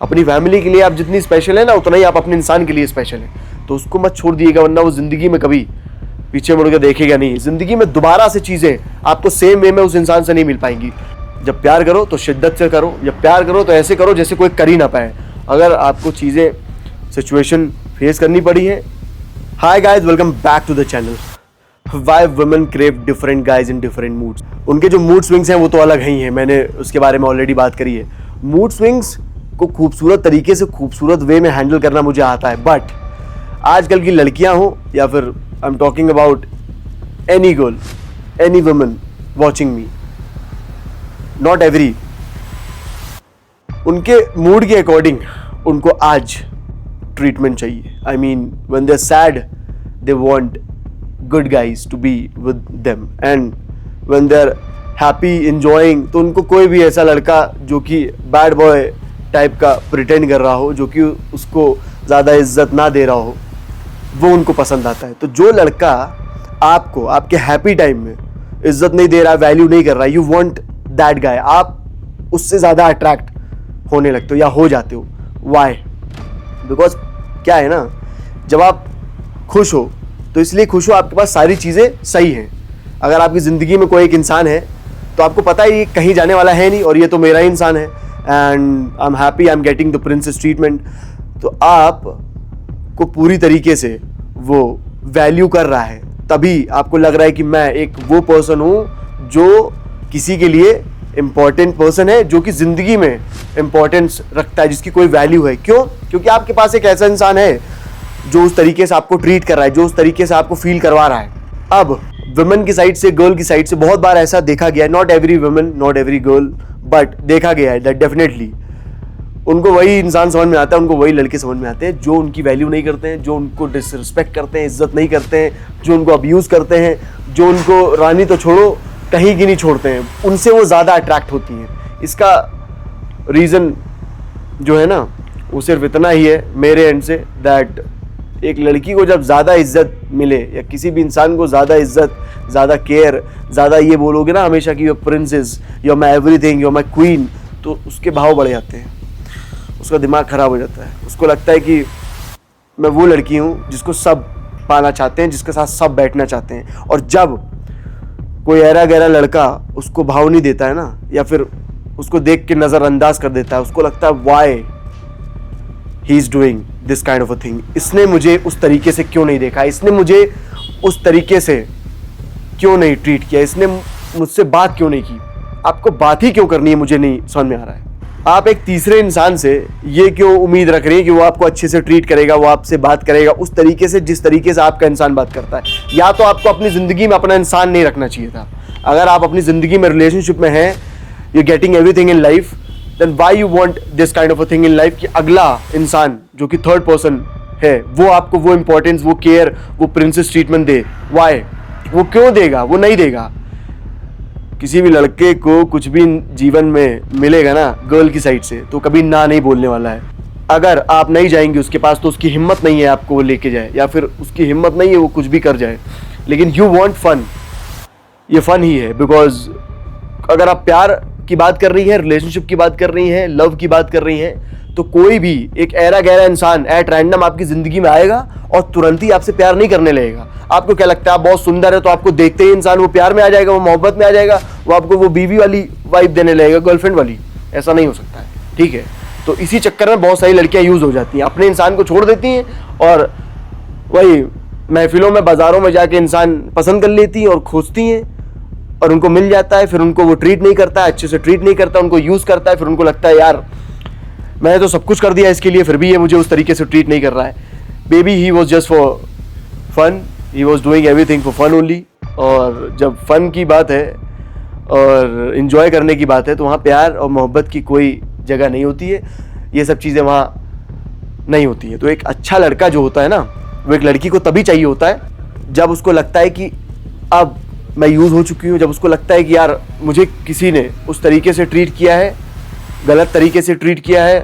अपनी फैमिली के लिए आप जितनी स्पेशल है ना, उतना ही आप अपने इंसान के लिए स्पेशल है। तो उसको मत छोड़ दिएगा, वरना वो जिंदगी में कभी पीछे मुड़ के देखेगा नहीं। जिंदगी में दोबारा से चीजें आपको सेम वे में उस इंसान से नहीं मिल पाएंगी। जब प्यार करो तो शिद्दत से करो, जब प्यार करो तो ऐसे करो जैसे कोई कर ही ना पाए। अगर आपको चीजें सिचुएशन फेस करनी पड़ी है, hi guys, welcome back to the channel. Why women crave different guys in different moods. उनके जो मूड स्विंग्स हैं वो तो अलग ही हैं, मैंने उसके बारे में ऑलरेडी बात करी है। मूड स्विंग्स को खूबसूरत तरीके से खूबसूरत वे में हैंडल करना मुझे आता है, बट आजकल की लड़कियां हो या फिर I am talking about any girl, any woman watching me, not every, उनके मूड के अकॉर्डिंग उनको आज ट्रीटमेंट चाहिए। I mean when they are sad they want good guys to be with them, and when they're happy enjoying तो उनको कोई भी ऐसा लड़का जो कि बैड बॉय टाइप का प्रिटेंड कर रहा हो, जो कि उसको ज़्यादा इज्जत ना दे रहा हो, वो उनको पसंद आता है। तो जो लड़का आपको आपके हैप्पी टाइम में इज्जत नहीं दे रहा, वैल्यू नहीं कर रहा, यू वांट दैट गाय, आप उससे ज़्यादा अट्रैक्ट होने लगते हो या हो जाते हो। वाई? बिकॉज क्या है ना, जब आप खुश हो तो इसलिए खुश हो आपके पास सारी चीज़ें सही हैं। अगर आपकी ज़िंदगी में कोई एक इंसान है तो आपको पता है ये कहीं जाने वाला है नहीं और ये तो मेरा ही इंसान है, and I am happy, I am getting the princess treatment. तो आप को पूरी तरीके से वो वैल्यू कर रहा है, तभी आपको लग रहा है कि मैं एक वो पर्सन हूँ जो किसी के लिए इम्पॉर्टेंट पर्सन है, जो कि ज़िंदगी में इम्पॉर्टेंस रखता है, जिसकी कोई वैल्यू है। क्यों? क्योंकि आपके पास एक ऐसा इंसान है जो उस तरीके से आपको ट्रीट कर रहा है, जो उस तरीके से आपको फील करवा रहा है। अब वुमेन की साइड से, गर्ल की साइड से बहुत बार ऐसा देखा गया है, not every women, not every girl, but देखा गया है दैट डेफिनेटली उनको वही इंसान समझ में आता है, उनको वही लड़के समझ में आते हैं जो उनकी वैल्यू नहीं करते हैं, जो उनको डिसरिस्पेक्ट करते हैं, इज्जत नहीं करते हैं, जो उनको अब्यूज़ करते हैं, जो उनको रानी तो छोड़ो कहीं की नहीं छोड़ते हैं, उनसे वो ज़्यादा अट्रैक्ट होती हैं। इसका रीज़न जो है ना, वो सिर्फ इतना ही है मेरे एंड से, दैट एक लड़की को जब ज़्यादा इज्जत मिले या किसी भी इंसान को ज़्यादा इज्जत, ज़्यादा केयर, ज़्यादा ये बोलोगे ना हमेशा कि your princess, your my everything, your my queen, तो उसके भाव बढ़ जाते हैं, उसका दिमाग ख़राब हो जाता है। उसको लगता है कि मैं वो लड़की हूँ जिसको सब पाना चाहते हैं, जिसके साथ सब बैठना चाहते हैं। और जब कोई ऐरा गहरा लड़का उसको भाव नहीं देता है ना, या फिर उसको देख के नज़रअंदाज कर देता है, उसको लगता है why he is doing this kind of a thing, इसने मुझे उस तरीके से क्यों नहीं देखा, इसने मुझे उस तरीके से क्यों नहीं ट्रीट किया, इसने मुझसे बात क्यों नहीं की। आपको बात ही क्यों करनी है, मुझे नहीं समझ में आ रहा है। आप एक तीसरे इंसान से ये क्यों उम्मीद रख रही है कि वो आपको अच्छे से ट्रीट करेगा, वो आपसे बात करेगा उस तरीके से जिस तरीके से आपका इंसान बात करता है। या तो आपको अपनी ज़िंदगी में अपना इंसान नहीं रखना चाहिए था। अगर आप अपनी ज़िंदगी में रिलेशनशिप में हैं, you getting everything in life, then why you want this kind of a thing in life कि अगला इंसान जो कि थर्ड पर्सन है वो आपको वो इंपॉर्टेंस, वो केयर, वो प्रिंसेस ट्रीटमेंट दे। why? वो क्यों देगा? वो नहीं देगा। किसी भी लड़के को कुछ भी जीवन में मिलेगा ना गर्ल की साइड से, तो कभी ना नहीं बोलने वाला है। अगर आप नहीं जाएंगे उसके पास तो उसकी हिम्मत नहीं है आपको वो लेके जाए, या फिर उसकी हिम्मत नहीं है वो कुछ भी कर जाए। लेकिन यू वॉन्ट फन, ये फन ही है। बिकॉज अगर आप प्यार की बात कर रही है, रिलेशनशिप की बात कर रही है, लव की बात कर रही है, तो कोई भी एक ऐरा गहरा इंसान एट रैंडम आपकी जिंदगी में आएगा और तुरंत ही आपसे प्यार नहीं करने लगेगा। आपको क्या लगता है आप बहुत सुंदर है तो आपको देखते ही इंसान वो प्यार में आ जाएगा, वो मोहब्बत में आ जाएगा, वो आपको वो बीवी वाली वाइब देने लगेगा, गर्लफ्रेंड वाली? ऐसा नहीं हो सकता है, ठीक है? तो इसी चक्कर में बहुत सारी लड़कियां यूज हो जाती हैं, अपने इंसान को छोड़ देती हैं और वही महफिलों में, बाजारों में जाके इंसान पसंद कर लेती हैं और खोजती हैं, और उनको मिल जाता है, फिर उनको वो ट्रीट नहीं करता है, अच्छे से ट्रीट नहीं करता, उनको यूज़ करता है, फिर उनको लगता है यार मैंने तो सब कुछ कर दिया इसके लिए, फिर भी ये मुझे उस तरीके से ट्रीट नहीं कर रहा है। Baby he was just for fun, he was doing everything for fun only. और जब फन की बात है और इन्जॉय करने की बात है तो वहाँ प्यार और मोहब्बत की कोई जगह नहीं होती है, ये सब चीज़ें वहाँ नहीं होती है। तो एक अच्छा लड़का जो होता है ना, वो एक लड़की को तभी चाहिए होता है जब उसको लगता है कि अब मैं यूज़ हो चुकी हूँ, जब उसको लगता है कि यार मुझे किसी ने उस तरीके से ट्रीट किया है, गलत तरीके से ट्रीट किया है,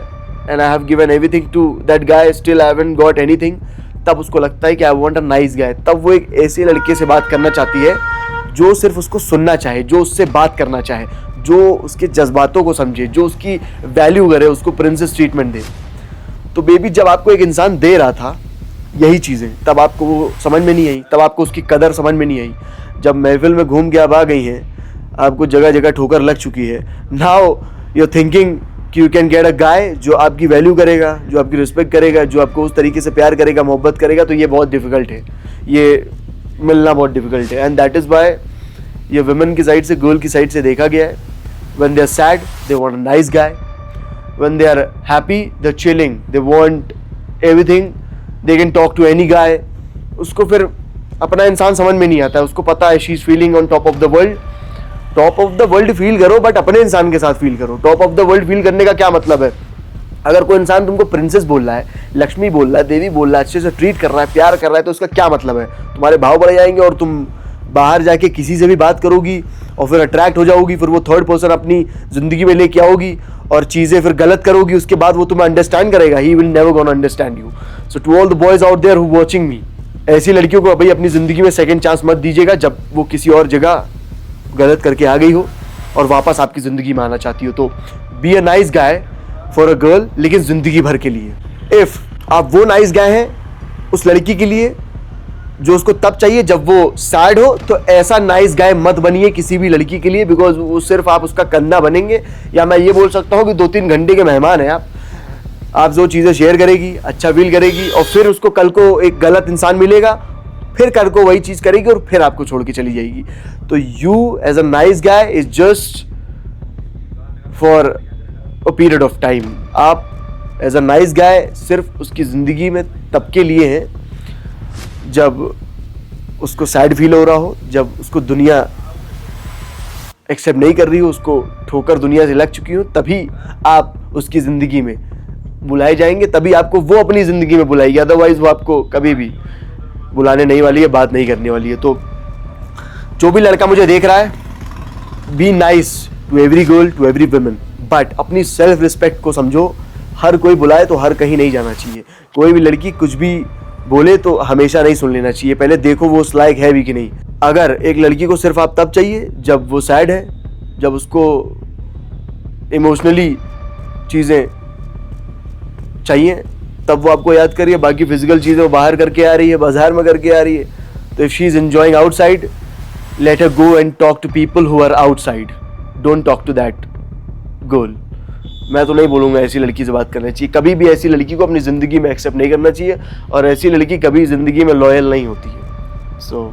and I have given everything to that guy, still I haven't got anything, तब उसको लगता है कि आई वांट अ नाइस गाय। तब वो एक ऐसे लड़के से बात करना चाहती है जो सिर्फ उसको सुनना चाहे, जो उससे बात करना चाहे, जो उसके जज्बातों को समझे, जो उसकी वैल्यू करे, उसको प्रिंसेस ट्रीटमेंट दे। तो बेबी जब आपको एक इंसान दे रहा था यही चीज़ें, तब आपको वो समझ में नहीं आई, तब आपको उसकी कदर समझ में नहीं आई। जब महफिल में घूम के आप आ गई हैं, आपको जगह जगह ठोकर लग चुकी है, नाउ यू आर थिंकिंग कि यू कैन गेट अ गाय जो आपकी वैल्यू करेगा, जो आपकी रिस्पेक्ट करेगा, जो आपको उस तरीके से प्यार करेगा, मोहब्बत करेगा, तो ये बहुत डिफिकल्ट है, ये मिलना बहुत डिफिकल्ट है। एंड दैट इज़ वाई ये वुमेन की साइड से, गर्ल की साइड से देखा गया है। When they are sad they want a nice guy, when they are happy they are chilling, they want everything, they can talk to any guy. उसको फिर अपना इंसान समझ में नहीं आता है, उसको पता है she is feeling on top of the world. Top of the world feel करो, बट अपने इंसान के साथ फील करो। Top of the world feel करने का क्या मतलब है? अगर कोई इंसान तुमको प्रिंसेस बोल रहा है, लक्ष्मी बोल रहा है, देवी बोल रहा है, अच्छे से ट्रीट कर रहा है, प्यार कर रहा है, तो उसका क्या मतलब है? तुम्हारे भाव बढ़ जाएंगे और तुम बाहर जाके किसी से भी बात करोगी और फिर अट्रैक्ट हो जाओगी, फिर वो थर्ड पर्सन अपनी जिंदगी में लेके आओगी और चीज़ें फिर गलत करोगी, उसके बाद वो तुम्हें अंडरस्टैंड करेगा, he will never gonna understand you. So to all the boys out there who watching me, ऐसी लड़कियों को भाई अपनी जिंदगी में सेकंड चांस मत दीजिएगा जब वो किसी और जगह गलत करके आ गई हो और वापस आपकी ज़िंदगी में आना चाहती हो। तो be a nice guy for a girl, लेकिन ज़िंदगी भर के लिए। इफ़ आप वो नाइस गाय हैं उस लड़की के लिए जो उसको तब चाहिए जब वो सैड हो, तो ऐसा नाइस गाय मत बनिए किसी भी लड़की के लिए, बिकॉज वो सिर्फ आप उसका कंधा बनेंगे, या मैं ये बोल सकता हूँ कि 2-3 घंटे के मेहमान हैं आप जो चीज़ें शेयर करेगी, अच्छा फील करेगी, और फिर उसको कल को एक गलत इंसान मिलेगा, फिर कल को वही चीज़ करेगी और फिर आपको छोड़ के चली जाएगी। तो you as a nice guy is just for a period of time. आप एज अ नाइस गाय सिर्फ उसकी ज़िंदगी में तब के लिए हैं जब उसको सैड फील हो रहा हो, जब उसको दुनिया एक्सेप्ट नहीं कर रही हो, उसको ठोकर दुनिया से लग चुकी हो, तभी आप उसकी ज़िंदगी में बुलाए जाएंगे, तभी आपको वो अपनी ज़िंदगी में बुलाएगी। अदरवाइज वो आपको कभी भी बुलाने नहीं वाली है, बात नहीं करने वाली है। तो जो भी लड़का मुझे देख रहा है, be nice to every girl, to every women, but अपनी सेल्फ रिस्पेक्ट को समझो। हर कोई बुलाए तो हर कहीं नहीं जाना चाहिए। कोई भी लड़की कुछ भी बोले तो हमेशा नहीं सुन लेना चाहिए, पहले देखो वो उस लायक है भी कि नहीं। अगर एक लड़की को सिर्फ आप तब चाहिए जब वो सैड है, जब उसको इमोशनली चीज़ें चाहिए, तब वो आपको याद करिए, बाकी फिजिकल चीज़ें वो बाहर करके आ रही है, बाजार में करके आ रही है। तो if she is enjoying outside, let her go and talk to people who are outside, don't talk to that girl. मैं तो नहीं बोलूँगा ऐसी लड़की से बात करना चाहिए, कभी भी ऐसी लड़की को अपनी ज़िंदगी में एक्सेप्ट नहीं करना चाहिए, और ऐसी लड़की कभी ज़िंदगी में लॉयल नहीं होती है। सो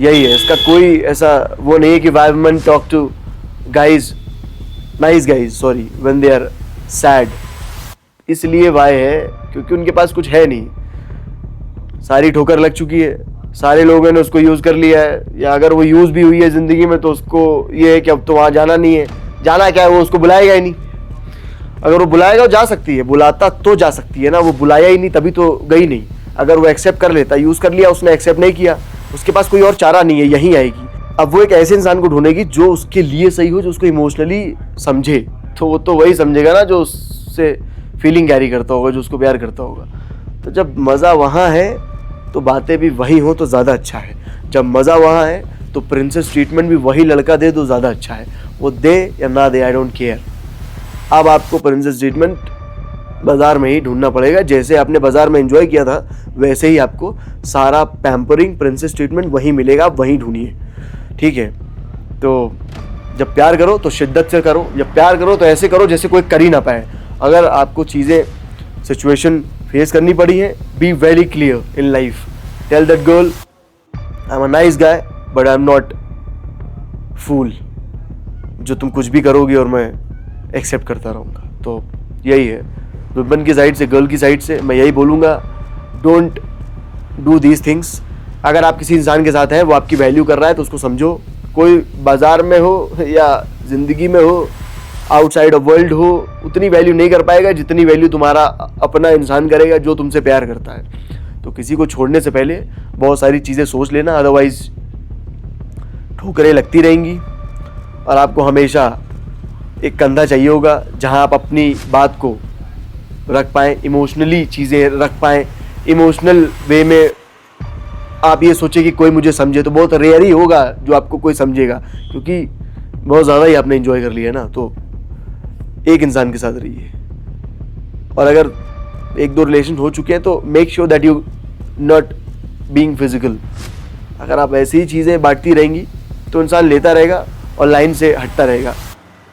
यही है, इसका कोई ऐसा वो नहीं है कि why women talk to guys, nice guys, sorry, when they are sad. इसलिए वाई है क्योंकि उनके पास कुछ है नहीं, सारी ठोकर लग चुकी है, सारे लोगों ने उसको यूज़ कर लिया है, या अगर वो यूज़ भी हुई है ज़िंदगी में तो उसको ये है कि अब तो वहाँ जाना नहीं है। जाना क्या है, वो उसको बुलाएगा ही नहीं। अगर वो बुलाएगा जा सकती है, बुलाता तो जा सकती है ना, वो बुलाया ही नहीं तभी तो गई नहीं। अगर वो एक्सेप्ट कर लेता, यूज़ कर लिया, उसने एक्सेप्ट नहीं किया, उसके पास कोई और चारा नहीं है, यहीं आएगी। अब वो एक ऐसे इंसान को ढूंढेगी जो उसके लिए सही हो, जो उसको इमोशनली समझे, तो वो तो वही समझेगा ना जो उससे फीलिंग कैरी करता होगा, जो उसको प्यार करता होगा। तो जब मज़ा वहाँ है तो बातें भी वही हो तो ज़्यादा अच्छा है। जब मज़ा वहाँ है तो प्रिंसेस ट्रीटमेंट भी वही लड़का दे तो ज़्यादा अच्छा है। वो दे या ना दे, आई डोंट केयर। अब आपको प्रिंसेस ट्रीटमेंट बाज़ार में ही ढूंढना पड़ेगा। जैसे आपने बाज़ार में एंजॉय किया था वैसे ही आपको सारा पैम्परिंग प्रिंसेस ट्रीटमेंट वहीं मिलेगा, आप वहीं ढूंढिए, ठीक है। तो जब प्यार करो तो शिद्दत से करो, जब प्यार करो तो ऐसे करो जैसे कोई कर ही ना पाए। अगर आपको चीज़ें सिचुएशन फेस करनी पड़ी है, be very clear in life, tell that girl I am a nice guy but I am not fool, जो तुम कुछ भी करोगी और मैं एक्सेप्ट करता रहूँगा। तो यही है वुमेन की साइड से, गर्ल की साइड से मैं यही बोलूँगा, डोंट डू दीज थिंग्स। अगर आप किसी इंसान के साथ हैं, वो आपकी वैल्यू कर रहा है तो उसको समझो। कोई बाज़ार में हो या ज़िंदगी में हो, आउटसाइड ऑफ वर्ल्ड हो, उतनी वैल्यू नहीं कर पाएगा जितनी वैल्यू तुम्हारा अपना इंसान करेगा जो तुमसे प्यार करता है। तो किसी को छोड़ने से पहले बहुत सारी चीज़ें सोच लेना, अदरवाइज़ ठोकरें लगती रहेंगी और आपको हमेशा एक कंधा चाहिए होगा जहां आप अपनी बात को रख पाएँ, इमोशनली चीज़ें रख पाएँ। इमोशनल वे में आप ये सोचें कि कोई मुझे समझे, तो बहुत रेयर ही होगा जो आपको कोई समझेगा, क्योंकि बहुत ज़्यादा ही आपने एंजॉय कर लिया ना, तो एक इंसान के साथ रहिए। और अगर एक दो रिलेशन हो चुके हैं तो make sure that you not being physical. अगर आप ऐसी ही चीज़ें बांटती रहेंगी तो इंसान लेता रहेगा और लाइन से हटता रहेगा।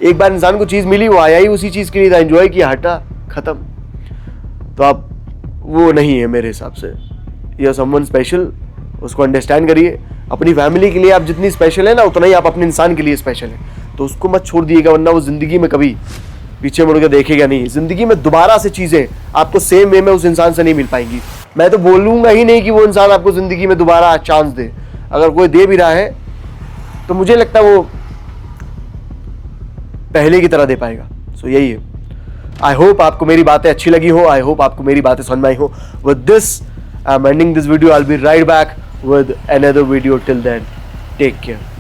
एक बार इंसान को चीज़ मिली, वो आया ही उसी चीज़ के लिए था, एंजॉय किया, हटा, ख़त्म। तो आप वो नहीं है मेरे हिसाब से। यू आर समवन स्पेशल, उसको अंडरस्टैंड करिए। अपनी फैमिली के लिए आप जितनी स्पेशल है ना, उतना ही आप अपने इंसान के लिए स्पेशल है। तो उसको मत छोड़ दिएगा, वरना वो ज़िंदगी में कभी पीछे मुड़ के देखेगा नहीं। ज़िंदगी में दोबारा से चीज़ें आपको सेम वे में उस इंसान से नहीं मिल पाएंगी। मैं तो बोलूँगा ही नहीं कि वो इंसान आपको ज़िंदगी में दोबारा चांस दे। अगर कोई दे भी रहा है तो मुझे लगता है वो पहले की तरह दे पाएगा। सो यही है। आई होप आपको मेरी बातें अच्छी लगी हो, आई होप आपको मेरी बातें समझ में आई हो। With this I am ending this video. I will be right back with another video. Till then, take care.